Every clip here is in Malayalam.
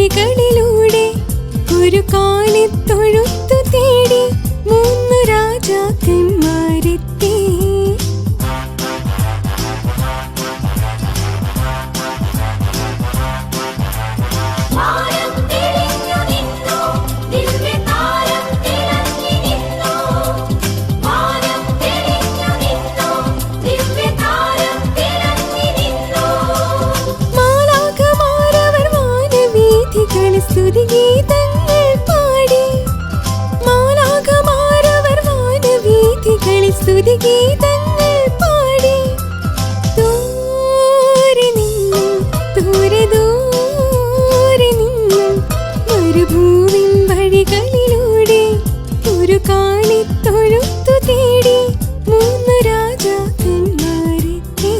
വഴികളിലൂടെ ഒരു കാലിത്തൊഴുത്തു തേടി മൂന്ന് രാജാക്കന്മാരെത്തി. സ്തുതിഗീതങ്ങൾ പാടി മാലാഖമാരവർ വാനവീഥികളിൽ സ്തുതിഗീതങ്ങൾ പാടി. ദൂരെ നിന്നും ദൂരെ ദൂരെ നിന്നും മരുഭൂവിൻ വഴികളിലൂടെ ഒരു കാലിത്തൊഴുത്തു തേടി മൂന്ന് രാജാക്കന്മാരെത്തി.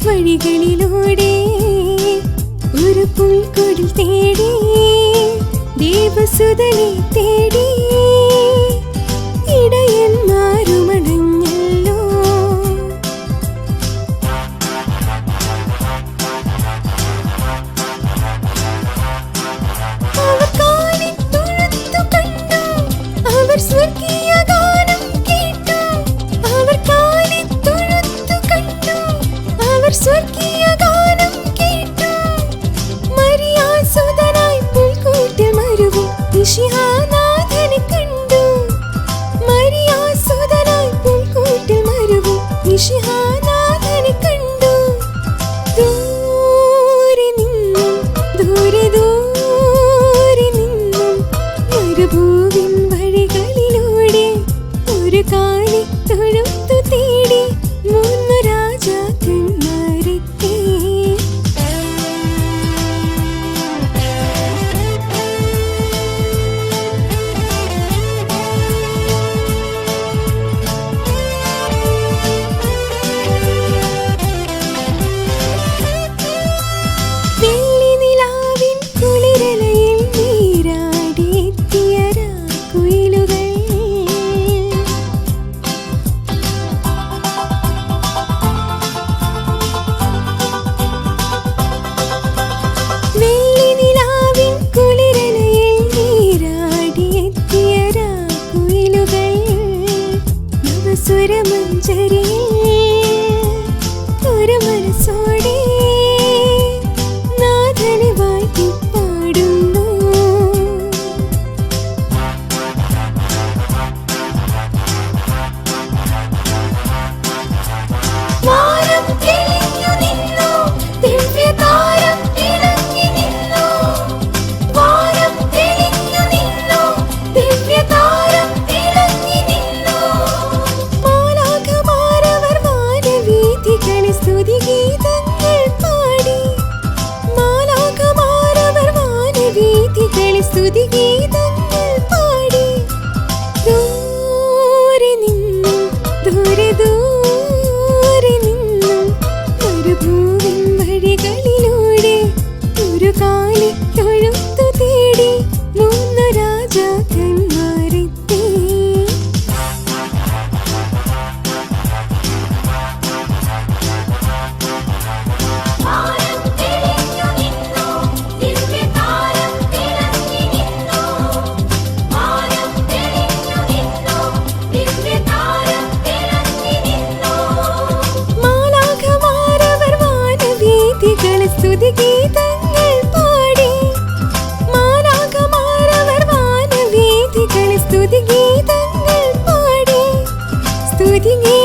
വഴികളിലൂടെ ഒരു പുൽക്കൊടിൽ തേടി ദേവസുതനെ തേടി ഇടയന്മാരുമടഞ്ഞല്ലോ. അവർ കാലിത്തൊഴുത്തു കണ്ടു, അവർ സ്വർഗീയ ഗാനം കേട്ടു. അവർ കാലിത്തൊഴുത്തു കണ്ടു, അവർ സ്വർഗീയ ഗാനം കേട്ടു. മരിയാസുതനായി പുൽക്കൂട്ടിൽ മരുവും മിശിഹാനാഥനെ കണ്ടു. മരിയാസുതനായി പുൽക്കൂട്ടിൽ മരുവും മിശിഹാനാഥനെ കണ്ടു. ദൂരെ നിന്നും ദൂരെ ദൂരെ നിന്നും മരുഭൂവിൻ വഴികളിലൂടെ ഒരു കാലിത്തൊഴുത്തു തേടി മൂന്ന് രാജാക്കന്മാരെത്തി. വെള്ളിനിലാവിൻ കുളിരലയിൽ നീരാടിയെത്തിയ രാക്കുയിലുകൾ. വെള്ളിനിലാവിൻ കുളിരലയിൽ നീരാടിയെത്തിയ രാക്കുയിലുകൾ. നവസ്വരമഞ്ജരിയിൽ ഒരു മനസ്സോടെ നാഥനെ വാഴ്ത്തി പാടുന്നു. വാനം തെളിഞ്ഞു നിന്നു, ദിവ്യതാരം തിളങ്ങി നിന്നു. വാനം തെളിഞ്ഞു നിന്നു, ദിവ്യതാരം തിളങ്ങി നിന്നു. മാലാഖമാരവർ വാനവീഥികളിൽ സ്തുതിഗീതങ്ങൾ പാടി. മാലാഖമാരവർ വാനവീഥികളിൽ സ്തുതിഗീതങ്ങൾ പാടി. ദൂരെ നിന്നും ദൂരെ ദൂരെ നിന്നും മരുഭൂവിൻ വഴികളിലൂടെ ഒരു കാലിത്തൊഴുത്തു തേടി മൂന്ന് രാജാക്കന്മാരെത്തി. വാനം തെളിഞ്ഞു നിന്നു, ദിവ്യതാരം തിളങ്ങി നിന്നു. സ്തുതിഗീതങ്ങൾ പാടി മാലാഖമാരവർ വാനവീഥികളിൽ സ്തുതിഗീതങ്ങൾ പാടി സ്തുതിഗീതങ്ങൾ